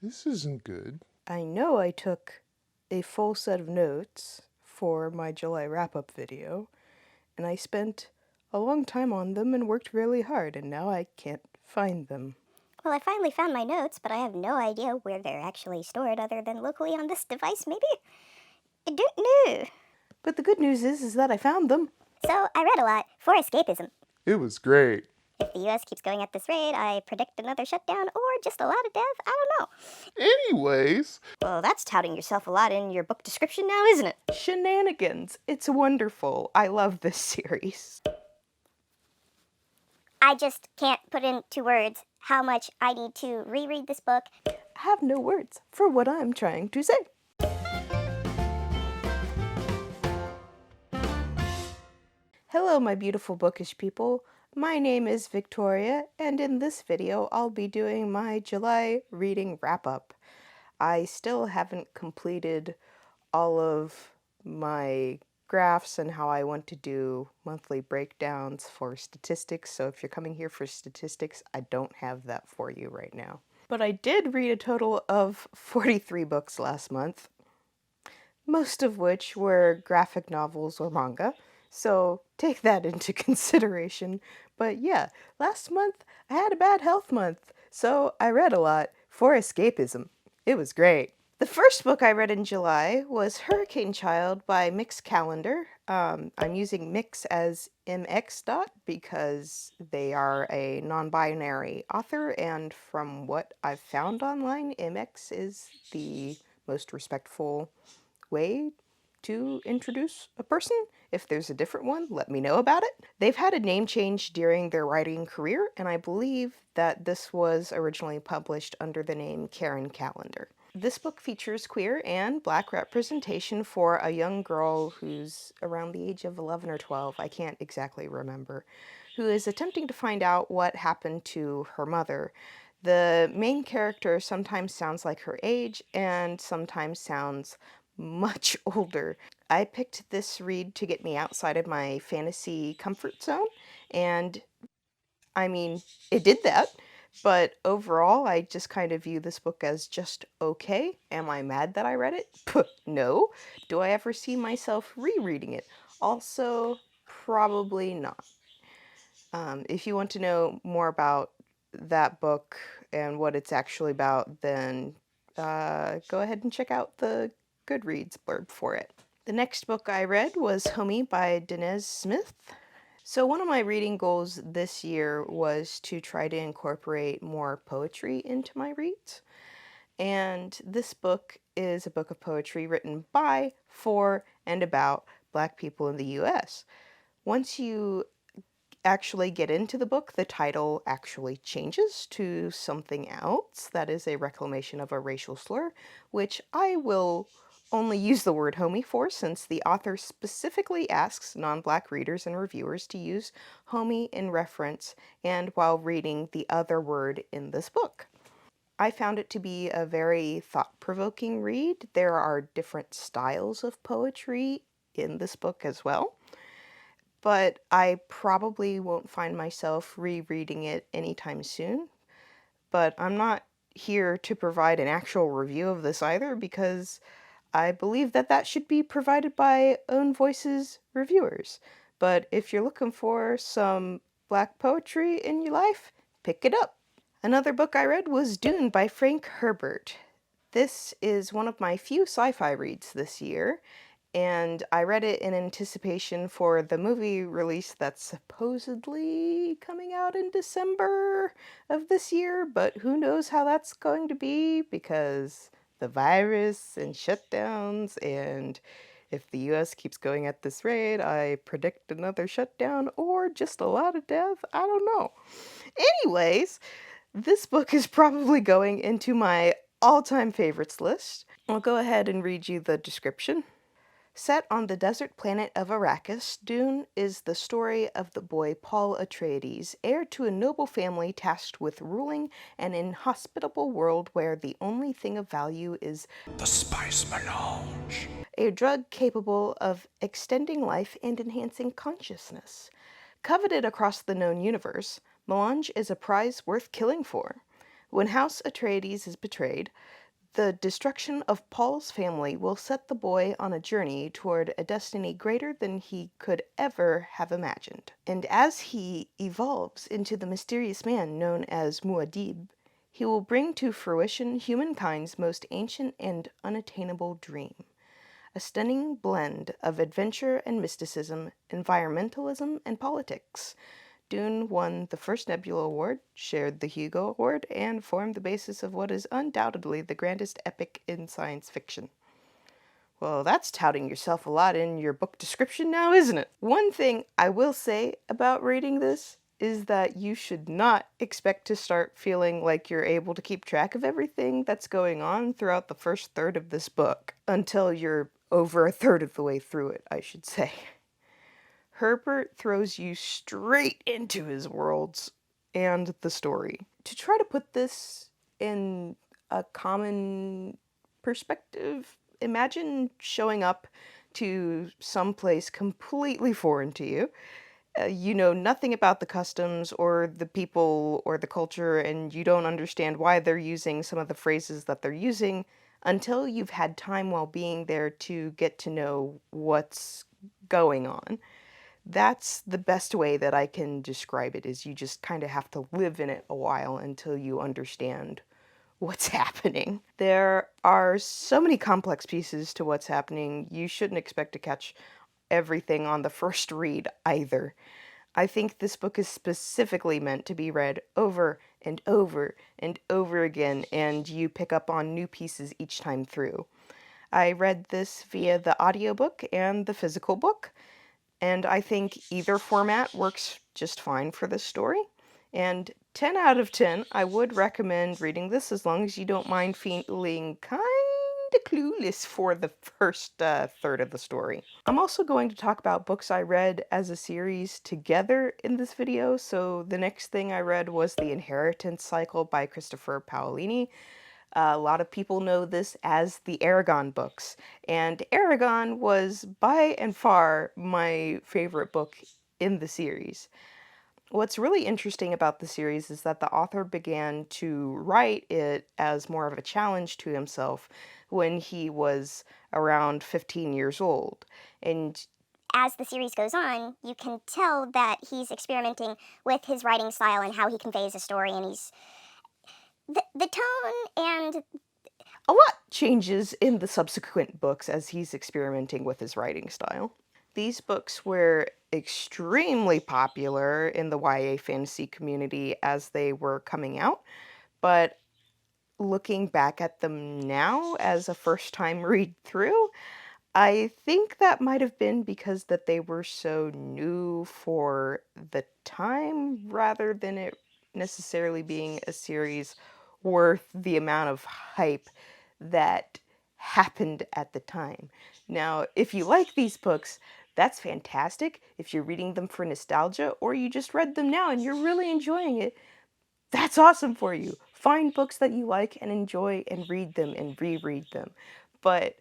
This isn't good. I know I took a full set of notes for my July wrap-up video, and I spent a long time on them and worked really hard, and now I can't find them. Well, I finally found my notes, but I have no idea where they're actually stored other than locally on this device, maybe? I don't know. But the good news is that I found them. So, I read a lot for escapism. It was great. If the US keeps going at this rate, I predict another shutdown or just a lot of death. I don't know. Anyways, Well, that's touting yourself a lot in your book description now, isn't it? Shenanigans. It's wonderful. I love this series. I just can't put into words how much I need to reread this book. I have no words for what I'm trying to say. Hello, my beautiful bookish people. My name is Victoria, and in this video, I'll be doing my July reading wrap-up. I still haven't completed all of my graphs and how I want to do monthly breakdowns for statistics, so if you're coming here for statistics, I don't have that for you right now. But I did read a total of 43 books last month, most of which were graphic novels or manga, so take that into consideration. But yeah, last month I had a bad health month, so I read a lot for escapism. It was great. The first book I read in July was Hurricane Child by Mix Calendar. I'm using Mix as MX dot because they are a non-binary author, and from what I've found online, MX is the most respectful way to introduce a person. If there's a different one, let me know about it. They've had a name change during their writing career, and I believe that this was originally published under the name Karen Calendar. This book features queer and black representation for a young girl who's around the age of 11 or 12, I can't exactly remember, who is attempting to find out what happened to her mother. The main character sometimes sounds like her age and sometimes sounds much older. I picked this read to get me outside of my fantasy comfort zone, and I mean, it did that. But overall, I just kind of view this book as just okay. Am I mad that I read it? Puh, no. Do I ever see myself rereading it? Also, probably not. If you want to know more about that book and what it's actually about, then go ahead and check out the Goodreads blurb for it. The next book I read was Homie by Denez Smith. So one of my reading goals this year was to try to incorporate more poetry into my reads. And this book is a book of poetry written by, for, and about Black people in the US. Once you actually get into the book, the title actually changes to something else that is a reclamation of a racial slur, which I will only use the word homie for, since the author specifically asks non-black readers and reviewers to use homie in reference and while reading the other word in this book. I found it to be a very thought-provoking read. There are different styles of poetry in this book as well, but I probably won't find myself rereading it anytime soon. But I'm not here to provide an actual review of this either, because I believe that that should be provided by Own Voices reviewers. But if you're looking for some black poetry in your life, pick it up. Another book I read was Dune by Frank Herbert. This is one of my few sci-fi reads this year, and I read it in anticipation for the movie release that's supposedly coming out in December of this year, but who knows how that's going to be, because the virus and shutdowns, and if the US keeps going at this rate, I predict another shutdown or just a lot of death. I don't know. Anyways, this book is probably going into my all-time favorites list. I'll go ahead and read you the description. Set on the desert planet of Arrakis, Dune is the story of the boy Paul Atreides, heir to a noble family tasked with ruling an inhospitable world where the only thing of value is the spice melange, a drug capable of extending life and enhancing consciousness. Coveted across the known universe, melange is a prize worth killing for. When House Atreides is betrayed, the destruction of Paul's family will set the boy on a journey toward a destiny greater than he could ever have imagined. And as he evolves into the mysterious man known as Muad'Dib, he will bring to fruition humankind's most ancient and unattainable dream. A stunning blend of adventure and mysticism, environmentalism and politics. Dune won the first Nebula Award, shared the Hugo Award, and formed the basis of what is undoubtedly the grandest epic in science fiction. Well, that's touting yourself a lot in your book description now, isn't it? One thing I will say about reading this is that you should not expect to start feeling like you're able to keep track of everything that's going on throughout the first third of this book, until you're over a third of the way through it, I should say. Herbert throws you straight into his worlds and the story. To try to put this in a common perspective, imagine showing up to some place completely foreign to you. You know nothing about the customs or the people or the culture, and you don't understand why they're using some of the phrases that they're using until you've had time while being there to get to know what's going on. That's the best way that I can describe it, is you just kind of have to live in it a while until you understand what's happening. There are so many complex pieces to what's happening, you shouldn't expect to catch everything on the first read either. I think this book is specifically meant to be read over and over and over again, and you pick up on new pieces each time through. I read this via the audiobook and the physical book, and I think either format works just fine for this story. And 10 out of 10, I would recommend reading this as long as you don't mind feeling kind of clueless for the first third of the story. I'm also going to talk about books I read as a series together in this video. So the next thing I read was The Inheritance Cycle by Christopher Paolini. A lot of people know this as the Aragon books, and Aragon was by and far my favorite book in the series. What's really interesting about the series is that the author began to write it as more of a challenge to himself when he was around 15 years old. And as the series goes on, you can tell that he's experimenting with his writing style and how he conveys a story, and he's the tone and a lot changes in the subsequent books as he's experimenting with his writing style. These books were extremely popular in the YA fantasy community as they were coming out, but looking back at them now as a first-time read through, I think that might have been because that they were so new for the time, rather than it necessarily being a series worth the amount of hype that happened at the time. Now, if you like these books, that's fantastic. If you're reading them for nostalgia, or you just read them now and you're really enjoying it, that's awesome for you. Find books that you like and enjoy and read them and reread them. But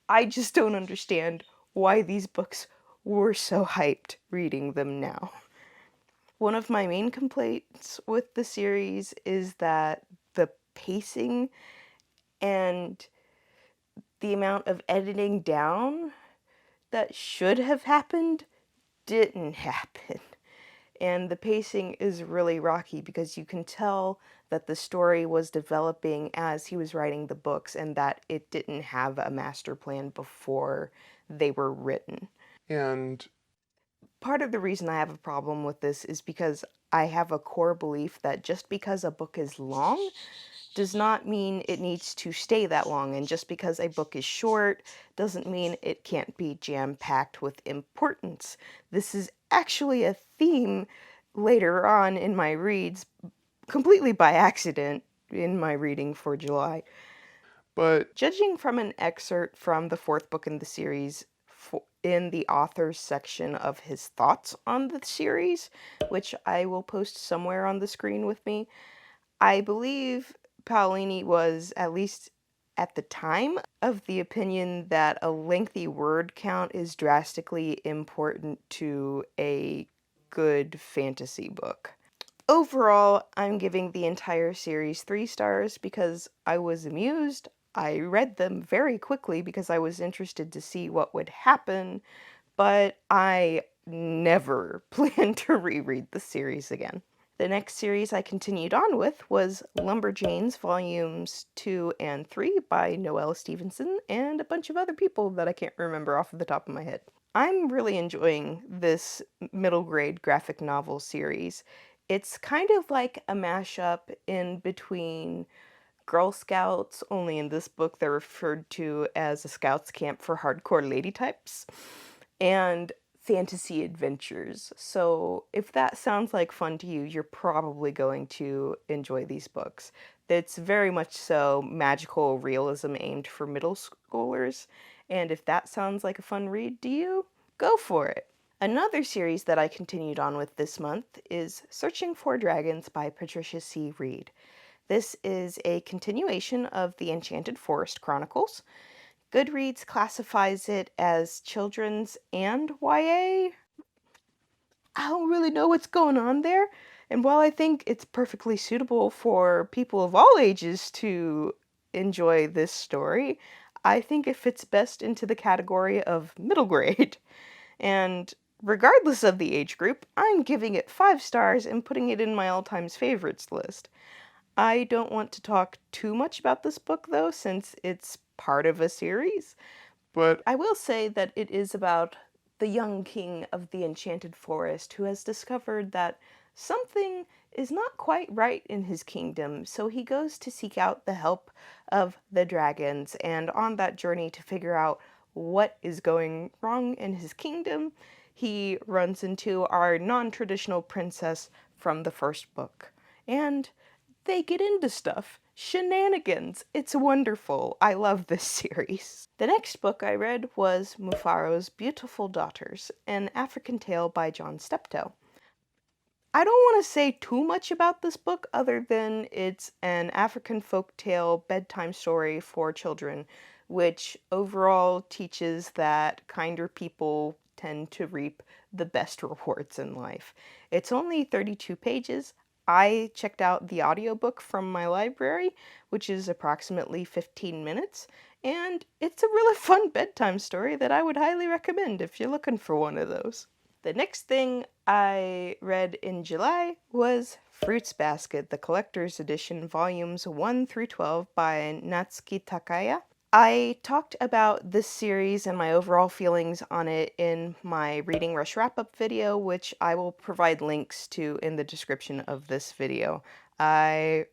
I just don't understand why these books were so hyped reading them now. One of my main complaints with the series is that the pacing and the amount of editing down that should have happened didn't happen. And the pacing is really rocky because you can tell that the story was developing as he was writing the books, and that it didn't have a master plan before they were written. And Part of the reason I have a problem with this is because I have a core belief that just because a book is long does not mean it needs to stay that long, and just because a book is short doesn't mean it can't be jam-packed with importance. This is actually a theme later on in my reads, completely by accident in my reading for July. but Judging from an excerpt from the fourth book in the series, in the author's section of his thoughts on the series, which I will post somewhere on the screen with me, I believe Paolini was, at least at the time, of the opinion that a lengthy word count is drastically important to a good fantasy book. Overall, I'm giving the entire series 3 stars because I was amused. I read them very quickly because I was interested to see what would happen, but I never plan to reread the series again. The next series I continued on with was Lumberjanes Volumes 2 and 3 by Noelle Stevenson and a bunch of other people that I can't remember off the top of my head. I'm really enjoying this middle grade graphic novel series. It's kind of like a mashup in between Girl Scouts, only in this book they're referred to as a Scouts camp for hardcore lady types, and fantasy adventures. So if that sounds like fun to you, you're probably going to enjoy these books. It's very much so magical realism aimed for middle schoolers, and if that sounds like a fun read to you, go for it. Another series that I continued on with this month is Searching for Dragons by Patricia C. Reed. This is a continuation of the Enchanted Forest Chronicles. Goodreads classifies it as children's and YA. I don't really know what's going on there, and while I think it's perfectly suitable for people of all ages to enjoy this story, I think it fits best into the category of middle grade. And regardless of the age group, I'm giving it 5 stars and putting it in my all-time favorites list. I don't want to talk too much about this book, though, since it's part of a series, but I will say that it is about the young king of the Enchanted Forest who has discovered that something is not quite right in his kingdom, so he goes to seek out the help of the dragons, and on that journey to figure out what is going wrong in his kingdom, he runs into our non-traditional princess from the first book. And they get into stuff. Shenanigans. It's wonderful. I love this series. The next book I read was Mufaros' Beautiful Daughters, an African tale by John Steptoe. I don't want to say too much about this book other than it's an African folktale bedtime story for children, which overall teaches that kinder people tend to reap the best rewards in life. It's only 32 pages. I checked out the audiobook from my library, which is approximately 15 minutes, and it's a really fun bedtime story that I would highly recommend if you're looking for one of those. The next thing I read in July was Fruits Basket, the Collector's Edition, Volumes 1 through 12 by Natsuki Takaya. I talked about this series and my overall feelings on it in my Reading Rush Wrap-Up video, which I will provide links to in the description of this video. I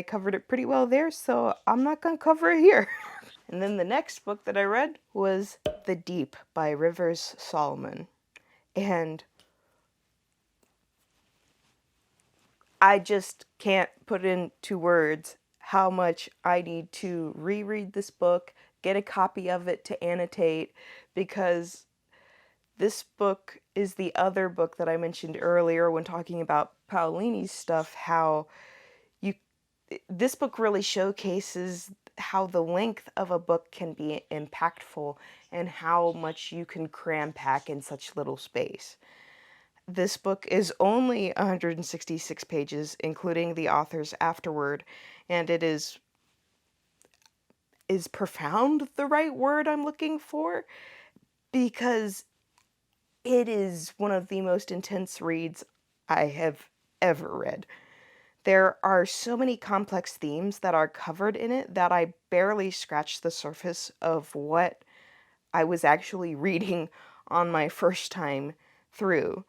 covered it pretty well there, so I'm not gonna cover it here. And then the next book that I read was The Deep by Rivers Solomon. And I just can't put into words how much I need to reread this book, get a copy of it to annotate, because this book is the other book that I mentioned earlier when talking about Paolini's stuff, how this book really showcases how the length of a book can be impactful and how much you can cram pack in such little space. This book is only 166 pages, including the author's afterword, and it is profound the right word I'm looking for? Because it is one of the most intense reads I have ever read. There are so many complex themes that are covered in it that I barely scratched the surface of what I was actually reading on my first time through.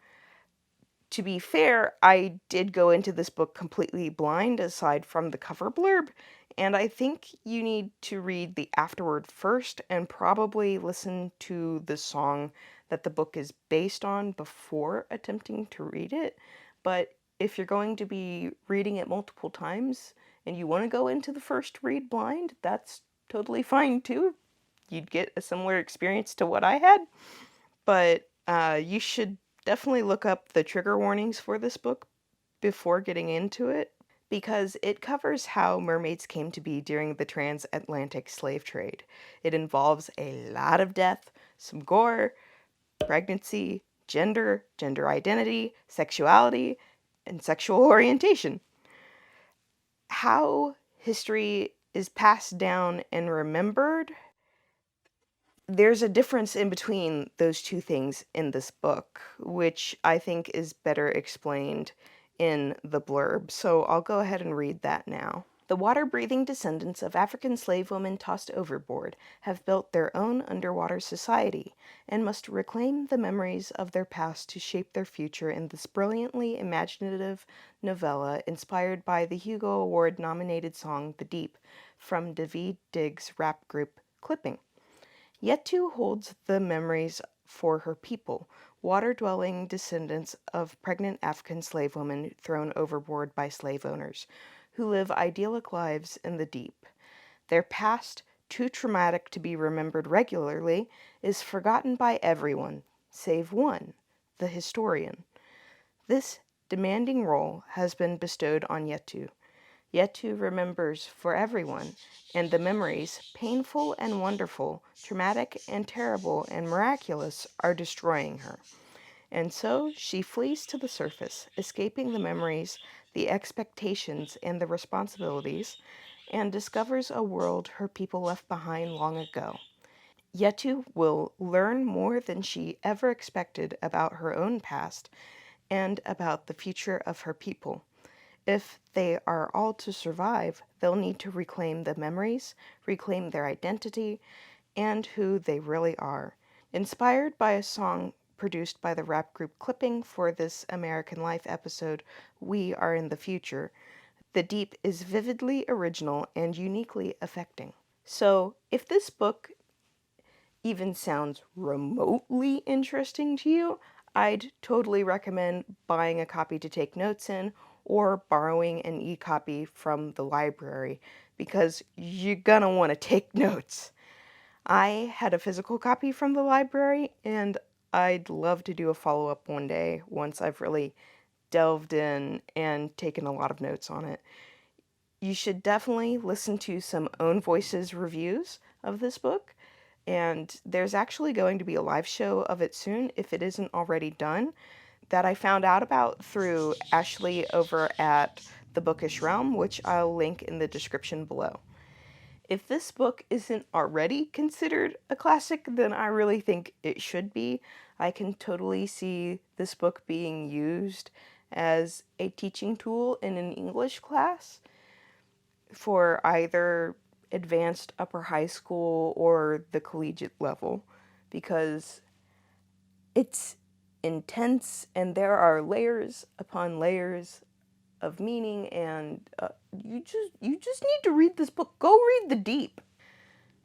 To be fair, I did go into this book completely blind aside from the cover blurb, and I think you need to read the afterword first and probably listen to the song that the book is based on before attempting to read it. But if you're going to be reading it multiple times and you want to go into the first read blind, that's totally fine too. You'd get a similar experience to what I had. But you should definitely look up the trigger warnings for this book before getting into it, because it covers how mermaids came to be during the transatlantic slave trade. It involves a lot of death, some gore, pregnancy, gender identity, sexuality, and sexual orientation. How history is passed down and remembered, there's a difference in between those two things in this book, which I think is better explained in the blurb. So I'll go ahead and read that now. The water-breathing descendants of African slave women tossed overboard have built their own underwater society and must reclaim the memories of their past to shape their future in this brilliantly imaginative novella inspired by the Hugo Award-nominated song The Deep from Daveed Diggs' rap group Clipping. Yetu holds the memories for her people, water-dwelling descendants of pregnant African slave women thrown overboard by slave owners, who live idyllic lives in the deep. Their past, too traumatic to be remembered regularly, is forgotten by everyone, save one, the historian. This demanding role has been bestowed on Yetu. Yetu remembers for everyone, and the memories, painful and wonderful, traumatic and terrible and miraculous, are destroying her. And so she flees to the surface, escaping the memories, the expectations, and the responsibilities, and discovers a world her people left behind long ago. Yetu will learn more than she ever expected about her own past and about the future of her people. If they are all to survive, they'll need to reclaim the memories, reclaim their identity, and who they really are. Inspired by a song produced by the rap group Clipping for this American Life episode, We Are in the Future, The Deep is vividly original and uniquely affecting. So, if this book even sounds remotely interesting to you, I'd totally recommend buying a copy to take notes in or borrowing an e-copy from the library because you're gonna want to take notes. I had a physical copy from the library and I'd love to do a follow-up one day once I've really delved in and taken a lot of notes on it. You should definitely listen to some Own Voices reviews of this book. And there's actually going to be a live show of it soon, if it isn't already done, that I found out about through Ashley over at The Bookish Realm, which I'll link in the description below. If this book isn't already considered a classic, then I really think it should be. I can totally see this book being used as a teaching tool in an English class for either advanced upper high school or the collegiate level, because it's intense and there are layers upon layers of meaning, and you just need to read this book. Go read The Deep.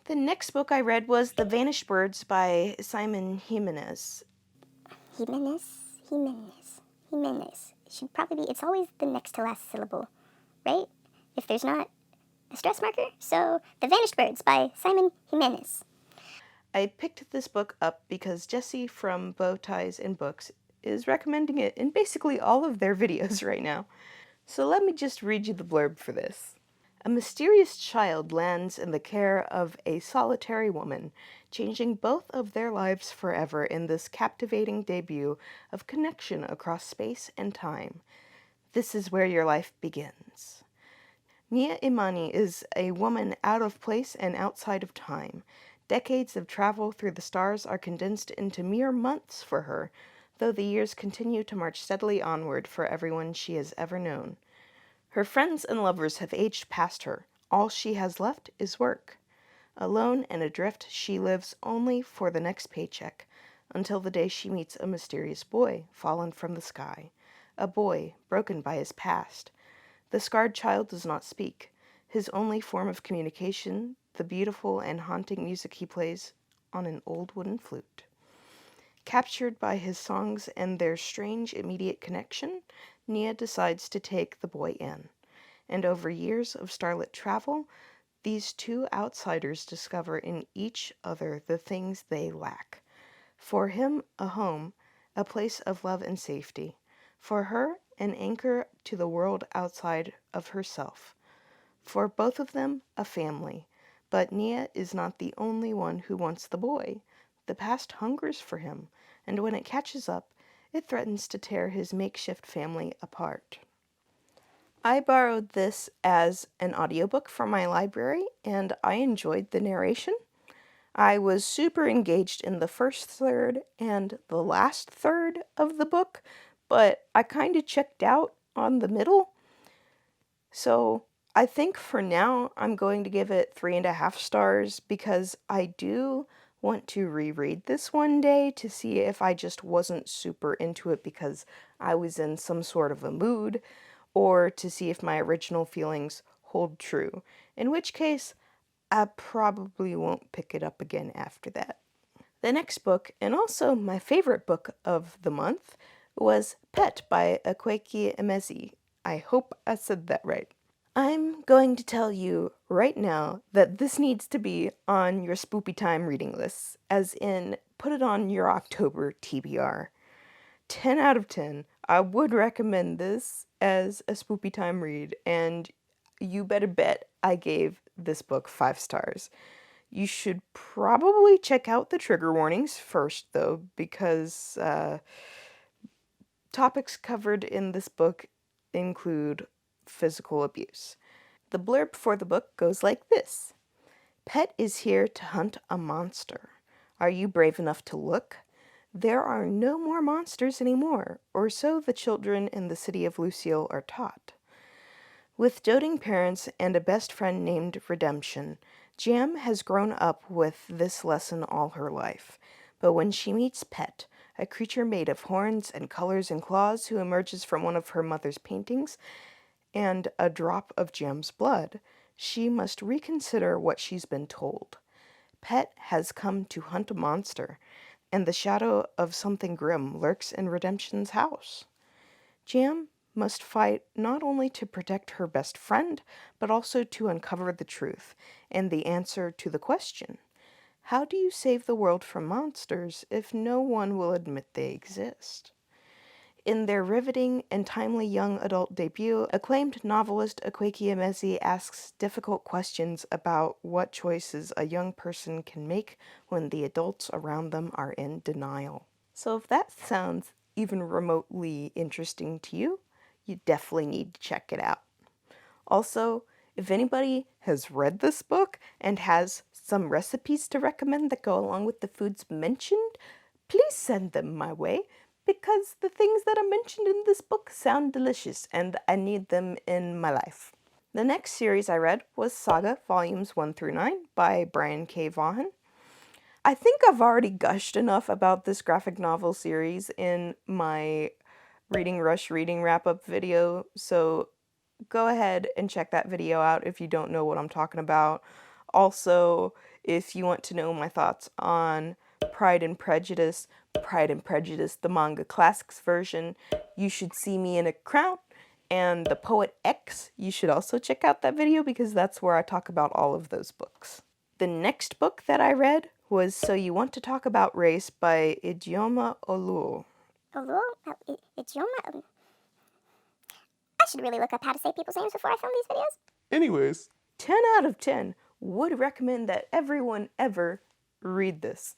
The next book I read was The Vanished Birds by Simon Jimenez. Jimenez. It should probably be, it's always the next to last syllable, right? If there's not a stress marker. So, The Vanished Birds by Simon Jimenez. I picked this book up because Jesse from Bow Ties and Books is recommending it in basically all of their videos right now. So let me just read you the blurb for this. A mysterious child lands in the care of a solitary woman, changing both of their lives forever in this captivating debut of connection across space and time. This is where your life begins. Nia Imani is a woman out of place and outside of time. Decades of travel through the stars are condensed into mere months for her, though the years continue to march steadily onward for everyone she has ever known. Her friends and lovers have aged past her. All she has left is work. Alone and adrift, she lives only for the next paycheck, until the day she meets a mysterious boy fallen from the sky. A boy broken by his past. The scarred child does not speak. His only form of communication, the beautiful and haunting music he plays on an old wooden flute. Captured by his songs and their strange immediate connection, Nia decides to take the boy in. And over years of starlit travel, these two outsiders discover in each other the things they lack. For him, a home, a place of love and safety. For her, an anchor to the world outside of herself. For both of them, a family. But Nia is not the only one who wants the boy. The past hungers for him, and when it catches up, it threatens to tear his makeshift family apart. I borrowed this as an audiobook from my library, and I enjoyed the narration. I was super engaged in the first third and the last third of the book, but I kind of checked out on the middle. So I think for now I'm going to give it 3.5 stars because I do want to reread this one day to see if I just wasn't super into it because I was in some sort of a mood, or to see if my original feelings hold true, in which case I probably won't pick it up again after that. The next book, and also my favorite book of the month, was Pet by Akwaeke Emezi. I hope I said that right. I'm going to tell you right now that this needs to be on your spoopy time reading lists, as in put it on your October TBR. 10 out of 10. I would recommend this as a spoopy time read, and you better bet I gave this book 5 stars. You should probably check out the trigger warnings first, though, because topics covered in this book include physical abuse. The blurb for the book goes like this. Pet is here to hunt a monster. Are you brave enough to look? There are no more monsters anymore, or so the children in the city of Lucille are taught. With doting parents and a best friend named Redemption, Jam has grown up with this lesson all her life. But when she meets Pet, a creature made of horns and colors and claws who emerges from one of her mother's paintings and a drop of Jam's blood, she must reconsider what she's been told. Pet has come to hunt a monster, and the shadow of something grim lurks in Redemption's house. Jam must fight not only to protect her best friend, but also to uncover the truth and the answer to the question, how do you save the world from monsters if no one will admit they exist? In their riveting and timely young adult debut, acclaimed novelist Akwaeke Emezi asks difficult questions about what choices a young person can make when the adults around them are in denial. So if that sounds even remotely interesting to you, you definitely need to check it out. Also, if anybody has read this book and has some recipes to recommend that go along with the foods mentioned, please send them my way, because the things that are mentioned in this book sound delicious and I need them in my life. The next series I read was Saga Volumes 1 through 9 by Brian K. Vaughan. I think I've already gushed enough about this graphic novel series in my Reading Rush Reading Wrap-Up video, so go ahead and check that video out if you don't know what I'm talking about. Also, if you want to know my thoughts on Pride and Prejudice, the manga classics version, you should see me in a crown. And The Poet X, you should also check out that video because that's where I talk about all of those books. The next book that I read was So You Want to Talk About Race by Ijeoma Oluo. Ijeoma? I should really look up how to say people's names before I film these videos. Anyways. 10 out of 10. Would recommend that everyone ever read this.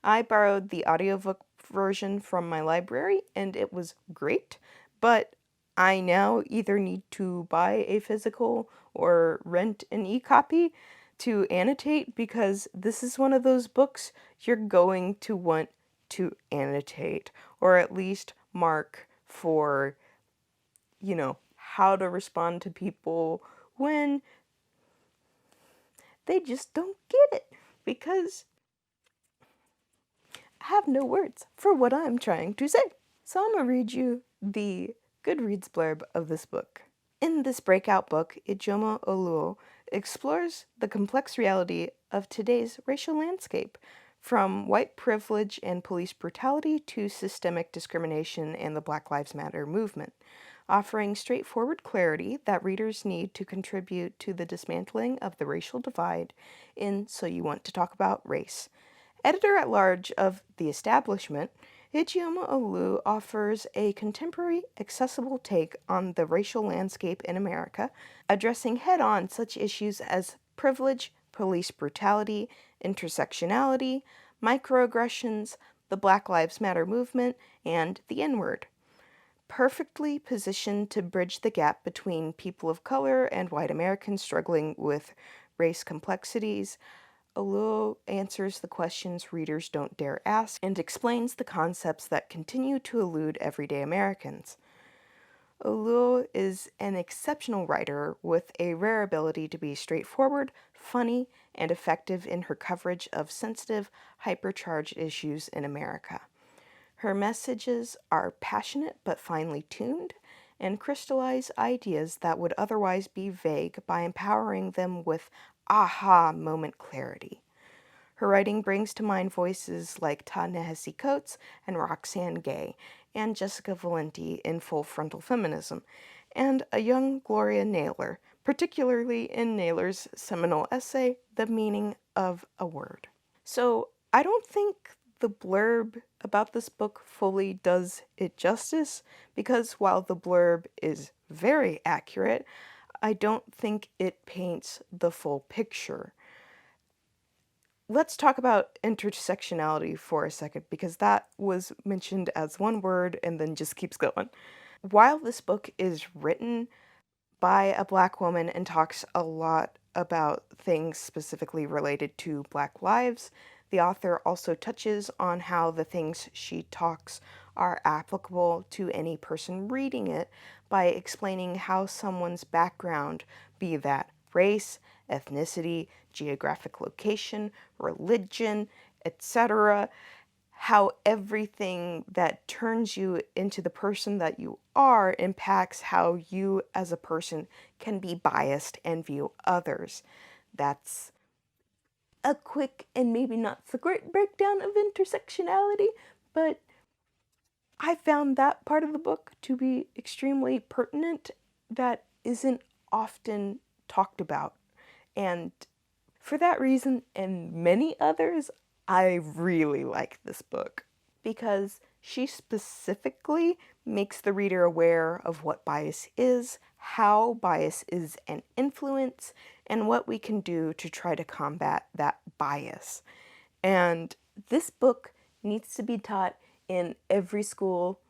I borrowed the audiobook version from my library and it was great, but I now either need to buy a physical or rent an e-copy to annotate because this is one of those books you're going to want to annotate or at least mark for, how to respond to people when they just don't get it, because I have no words for what I'm trying to say. So I'm going to read you the Goodreads blurb of this book. In this breakout book, Ijeoma Oluo explores the complex reality of today's racial landscape, from white privilege and police brutality to systemic discrimination and the Black Lives Matter movement, offering straightforward clarity that readers need to contribute to the dismantling of the racial divide in So You Want to Talk About Race. Editor-at-large of The Establishment, Ijeoma Oluo offers a contemporary, accessible take on the racial landscape in America, addressing head-on such issues as privilege, police brutality, intersectionality, microaggressions, the Black Lives Matter movement, and the N-word. Perfectly positioned to bridge the gap between people of color and white Americans struggling with race complexities, Oluo answers the questions readers don't dare ask and explains the concepts that continue to elude everyday Americans. Oluo is an exceptional writer with a rare ability to be straightforward, funny, and effective in her coverage of sensitive, hypercharged issues in America. Her messages are passionate but finely tuned and crystallize ideas that would otherwise be vague by empowering them with aha moment clarity. Her writing brings to mind voices like Ta-Nehisi Coates and Roxane Gay, and Jessica Valenti in Full Frontal Feminism, and a young Gloria Naylor, particularly in Naylor's seminal essay, The Meaning of a Word. So I don't think the blurb about this book fully does it justice, because while the blurb is very accurate, I don't think it paints the full picture. Let's talk about intersectionality for a second, because that was mentioned as one word and then just keeps going. While this book is written by a Black woman and talks a lot about things specifically related to Black lives, the author also touches on how the things she talks are applicable to any person reading it by explaining how someone's background, be that race, ethnicity, geographic location, religion, etc., how everything that turns you into the person that you are impacts how you as a person can be biased and view others. That's a quick and maybe not so great breakdown of intersectionality, but I found that part of the book to be extremely pertinent that isn't often talked about. And for that reason and many others, I really like this book, because she specifically makes the reader aware of what bias is, how bias is an influence, and what we can do to try to combat that bias. And this book needs to be taught in every school,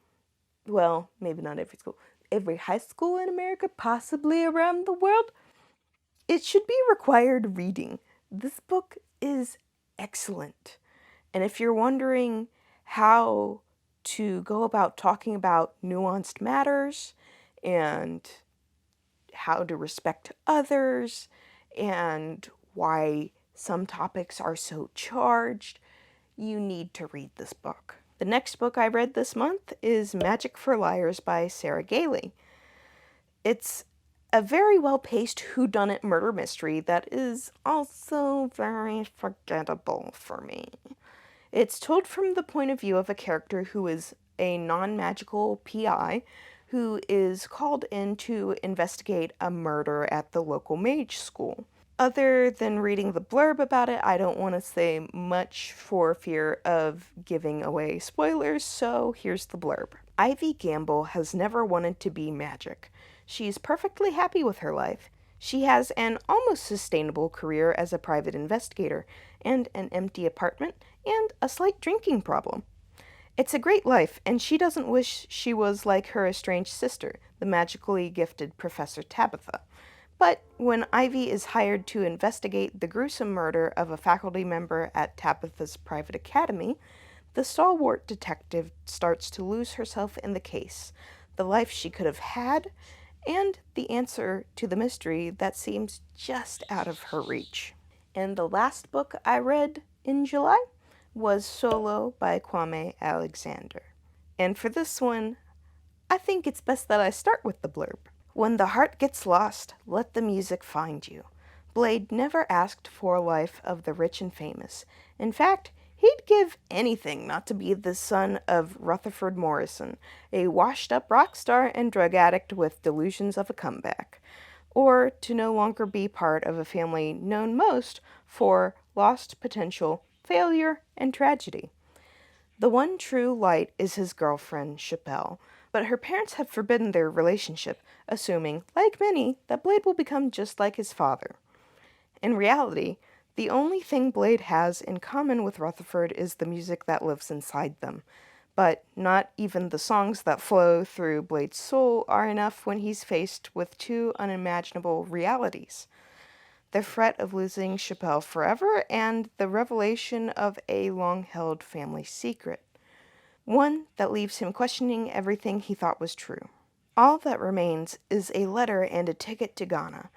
well, maybe not every school, every high school in America, possibly around the world. It should be required reading. This book is excellent. And if you're wondering how to go about talking about nuanced matters and how to respect others and why some topics are so charged, you need to read this book. The next book I read this month is Magic for Liars by Sarah Gailey. It's a very well-paced whodunit murder mystery that is also very forgettable for me. It's told from the point of view of a character who is a non-magical PI who is called in to investigate a murder at the local mage school. Other than reading the blurb about it, I don't want to say much for fear of giving away spoilers, so here's the blurb. Ivy Gamble has never wanted to be magic. She's perfectly happy with her life. She has an almost sustainable career as a private investigator, and an empty apartment, and a slight drinking problem. It's a great life, and she doesn't wish she was like her estranged sister, the magically gifted Professor Tabitha. But when Ivy is hired to investigate the gruesome murder of a faculty member at Tabitha's private academy, the stalwart detective starts to lose herself in the case, the life she could have had, and the answer to the mystery that seems just out of her reach. And the last book I read in July was Solo by Kwame Alexander. And for this one, I think it's best that I start with the blurb. When the heart gets lost, let the music find you. Blade never asked for a life of the rich and famous. In fact, he'd give anything not to be the son of Rutherford Morrison, a washed-up rock star and drug addict with delusions of a comeback, or to no longer be part of a family known most for lost potential, failure, and tragedy. The one true light is his girlfriend, Chappelle, but her parents have forbidden their relationship, assuming, like many, that Blade will become just like his father. In reality, The only thing Blade has in common with Rutherford is the music that lives inside them, but not even the songs that flow through Blade's soul are enough when he's faced with two unimaginable realities: the threat of losing Chappelle forever and the revelation of a long-held family secret, one that leaves him questioning everything he thought was true. All that remains is a letter and a ticket to Ghana,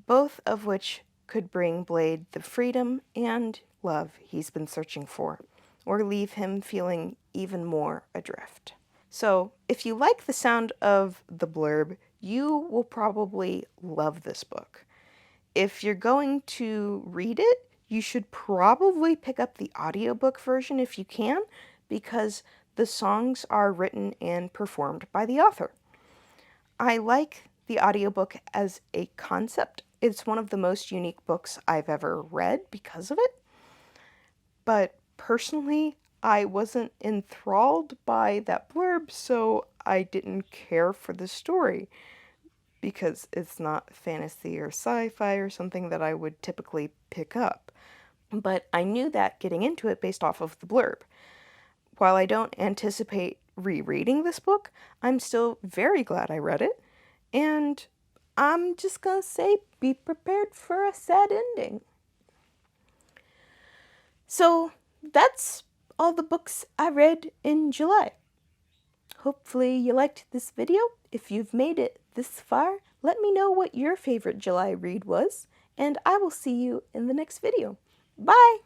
both of which could bring Blade the freedom and love he's been searching for, or leave him feeling even more adrift. So, if you like the sound of the blurb, you will probably love this book. If you're going to read it, you should probably pick up the audiobook version if you can, because the songs are written and performed by the author. I like the audiobook as a concept. It's one of the most unique books I've ever read because of it. But personally, I wasn't enthralled by that blurb, so I didn't care for the story, because it's not fantasy or sci-fi or something that I would typically pick up. But I knew that getting into it based off of the blurb. While I don't anticipate rereading this book, I'm still very glad I read it, and I'm just gonna say, be prepared for a sad ending. So that's all the books I read in July. Hopefully you liked this video. If you've made it this far, let me know what your favorite July read was, and I will see you in the next video. Bye!